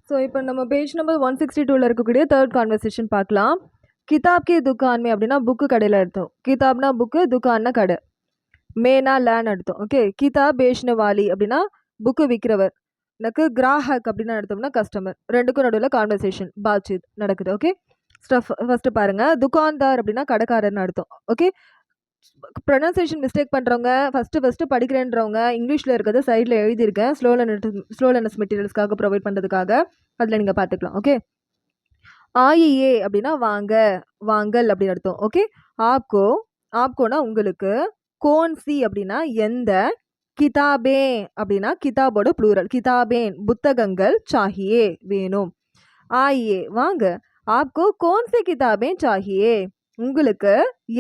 So இப்போ நம்ம page number 162ல இருக்கக்கூடிய தேர்ட் கான்வர்சேஷன் பார்க்கலாம். கிதாப் கே துக்கான் மே அப்படின்னா புக்கு கடையில் அர்த்தம். கிதாப்னா புக்கு, துக்கான்னா கடை. மேனா லேன் அர்த்தம். ஓகே, கிதாப் பேஷ்ன வாலி அப்படின்னா புக்கு விற்கிறவர். எனக்கு கிராஹக் அப்படின்னு அர்த்தம்னா கஸ்டமர். ரெண்டுக்கும் நடுவில் கான்வர்சேஷன் பாத்சீத் நடக்குது. ஓகே, ஃபர்ஸ்ட் பாருங்க, துக்கான்தார் அப்படின்னா கடைக்காரர்னு அர்த்தம். ஓகே, ப்ரொனன்சியேஷன் மிஸ்டேக் பண்ணுறவங்க ஃபஸ்ட்டு படிக்கிறேன்றவங்க இங்கிலீஷில் இருக்கிறது சைடில் எழுதியிருக்கேன் ஸ்லோ லேர்னர்ஸ் மெட்டீரியல்ஸ்க்காக ப்ரொவைட் பண்ணுறதுக்காக. அதில் நீங்கள் பார்த்துக்கலாம். ஓகே, ஆயியே அப்படின்னா வாங்க, வாங்கல் அப்படின்னு அர்த்தம். ஓகே, ஆப்கோனா உங்களுக்கு, கோன்சி அப்படின்னா எந்த, கிதாபே அப்படின்னா கிதாபோட ப்ளூரல், கிதாபேன் புத்தகங்கள், சாஹியே வேணும். ஆயியே வாங்க, ஆப்கோ கோன்சி கிதாபே சாஹியே உங்களுக்கு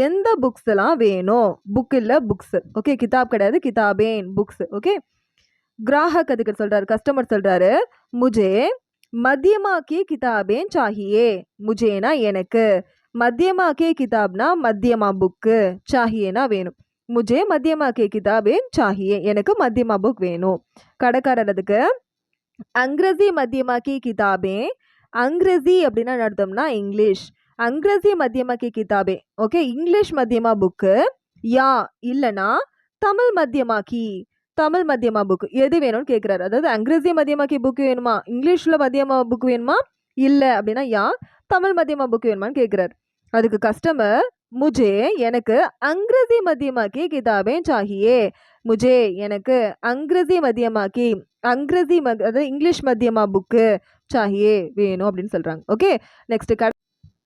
எந்த புக்ஸ் எல்லாம் வேணும். புக் இல்லை புக்ஸ். ஓகே, கிதாப் கிடையாது, கிதாபேன் புக்ஸ். ஓகே, கிராஹக் அதுக்கு சொல்றாரு, கஸ்டமர் சொல்றாரு, முஜே மத்தியமா கே கிதாபேன் சாஹியே. முஜேனா எனக்கு, மத்தியமா கே கிதாப்னா மத்தியமா புக்கு, சாஹியேனா வேணும். முஜே மத்தியமா கே கிதாபேன் சாஹியே, எனக்கு மத்தியமா புக் வேணும். கடைக்காரர் அதுக்கு, அங்கிரசி மத்தியமா கி கிதாபே. அங்கிரசி அப்படின்னா அர்த்தம்னா இங்கிலீஷ். அங்கிரசி மத்தியமா கி கிதாபே. ஓகே, இங்கிலீஷ் மத்தியமா புக்கு, யா இல்லைனா தமிழ் மத்தியமா கி, தமிழ் மத்தியமா புக் எது வேணும்னு கேட்குறாரு. அதாவது அங்கிரசி மத்தியமாக்கி புக்கு வேணுமா, இங்கிலீஷில் மத்தியமா புக் வேணுமா, இல்லை அப்படின்னா யா தமிழ் மத்தியமா புக் வேணுமான்னு கேட்குறாரு. அதுக்கு கஸ்டமர், முஜே எனக்கு அங்கிரசி மத்தியமாக்கி கிதாபே சாஹியே. முஜே எனக்கு அங்கிரசி மத்தியமாக்கி, அங்கிரசி அதாவது இங்கிலீஷ் மத்தியமா புக்கு சாஹியே வேணும் அப்படின்னு சொல்கிறாங்க. ஓகே, நெக்ஸ்ட்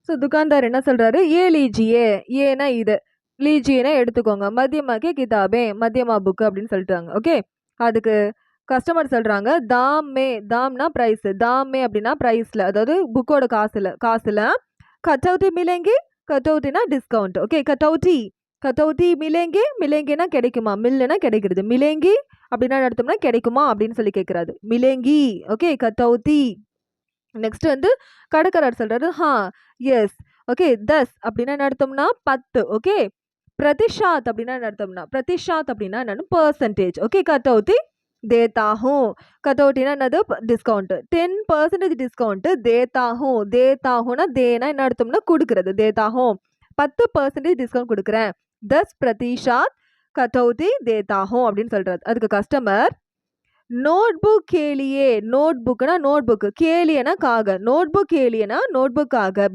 ஸோ துக்கான்தார் என்ன சொல்கிறாரு, ஏ லீஜியே, ஏனா இது, லீஜியனா எடுத்துக்கோங்க, மத்தியமாக்கி கிதாபே மத்தியமா புக்கு அப்படின்னு சொல்லிட்டாங்க. ஓகே, அதுக்கு கஸ்டமர் சொல்கிறாங்க, தாம்மே, தாம்னா ப்ரைஸ், தாம்மே அப்படின்னா ப்ரைஸில், அதாவது புக்கோட காசில் கட்டவுட்டி மிலேங்கி, கட்டவுட்டினா டிஸ்கவுண்ட். ஓகே, கட்டவுட்டி மிலேங்கினா கிடைக்குமா, மில்லுனா கிடைக்கிறது, மிலேங்கி அப்படின்னா எடுத்தோம்னா கிடைக்குமா அப்படின்னு சொல்லி கேட்குறாரு, மிலேங்கி. ஓகே, கட்டவுட்டி. நெக்ஸ்ட் வந்து கடைக்காரர் சொல்றாரு, எஸ். ஓகே, 10 அப்படின்னா நடத்தோம்னா 10. ஓகே, பிரதிஷாத் அப்படின்னா நடத்தோம்னா, பிரதிஷாத் அப்படின்னா என்னன்னு பர்சன்டேஜ். ஓகே, கட்டவுட்டி தேத்தாகும், கட்டவுட்டினா என்னது டிஸ்கவுண்ட், 10% டிஸ்கவுண்ட் தேத்தாகும். தேத்தாகும்னா தேனா என்ன அர்த்தம்னா கொடுக்கறது, தேத்தாகும் 10% டிஸ்கவுண்ட் கொடுக்குறேன். 10% கட்டவுட்டி தேத்தாகும் அப்படின்னு சொல்றாரு. அதுக்கு கஸ்டமர், நோட்புக் கேலியே, நோட்புக்னா நோட்புக், கேலியனா காக, நோட்புக் கேலியனா நோட்புக்காக,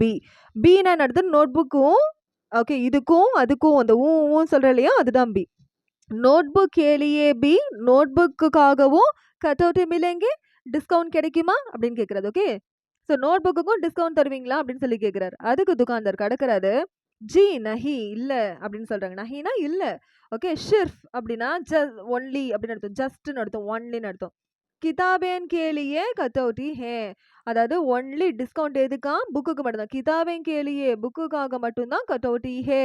பீனா நடத்து நோட்புக்கும். ஓகே, இதுக்கும் அதுக்கும் அந்த ஊன்னு சொல்ற இல்லையா, அதுதான் பி. நோட்புக் கேலியே பி, நோட்புக்குக்காகவும் கட்டவுட்டி மிலேங்கி, டிஸ்கவுண்ட் கிடைக்குமா அப்படின்னு கேட்குறது. ஓகே, ஸோ நோட்புக்குக்கும் டிஸ்கவுண்ட் தருவீங்களா அப்படின்னு சொல்லி கேட்குறாரு. அதுக்கு துக்கான்தார் கடக்கிறாரு, ஜி நஹி இல்லை அப்படின்னு சொல்கிறாங்க. நஹினா இல்லை. ஓகே, ஷிர்ஃப் அப்படின்னா ஒன்லி அப்படின்னு அர்த்தம், ஜஸ்ட்னு அர்த்தம், ஒன்லின்னு அர்த்தம். கிதாபேன் கேலியே கட்டவுட்டி ஹே, அதாவது ஒன்லி டிஸ்கவுண்ட் எதுக்கா, புக்குக்கு மட்டும்தான். கிதாபேன் கேலியே புக்குக்காக மட்டும்தான் கட்டவுட்டி ஹே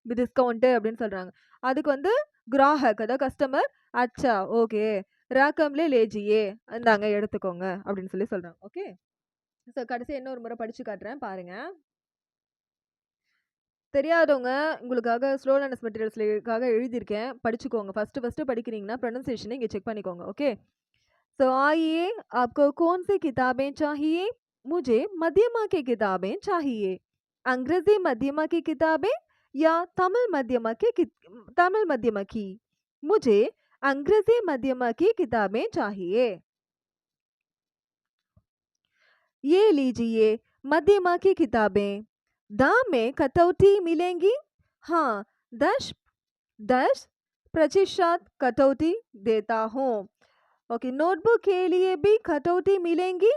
டிஸ்கவுண்ட் அப்படின்னு சொல்கிறாங்க. அதுக்கு வந்து கிராஹக் அதாவது கஸ்டமர், அச்சா ஓகே, ராக்கம்லே லேஜியே இந்தாங்க எடுத்துக்கோங்க அப்படின்னு சொல்லி சொல்கிறாங்க. ஓகே, ஸோ கடைசி என்ன ஒரு முறை படித்து காட்டுறேன் பாருங்க. தெரியாதவங்க உங்களுக்காக ஸ்லோ லேர்னர்ஸ் மெட்டீரியல்ஸ்க்காக எழுதியிருக்கேன், படிச்சுக்கோங்க. ஃபஸ்ட்டு படிக்கிறீங்கன்னா ப்ரொனன்சியேஷனை இங்கே செக் பண்ணிக்கோங்க. ஓகே, ஸோ आइए आपको कौन सी किताबें चाहिए. मुझे मध्यमा की किताबें चाहिए. अंग्रेजी मध्यमा की किताबें या तमिल मध्यमा की. मुझे अंग्रेजी मध्यमा की किताबें चाहिए. ये लीजिए मध्यमा की किताबें, दाम में कटौती मिलेंगी. हाँ, 10% कटौती देता हूँ. ओके, नोटबुक के लिए भी कटौती मिलेंगी.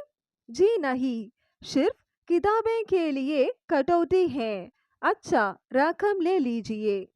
जी नहीं, सिर्फ किताबें के लिए कटौती है. अच्छा, रकम ले लीजिए.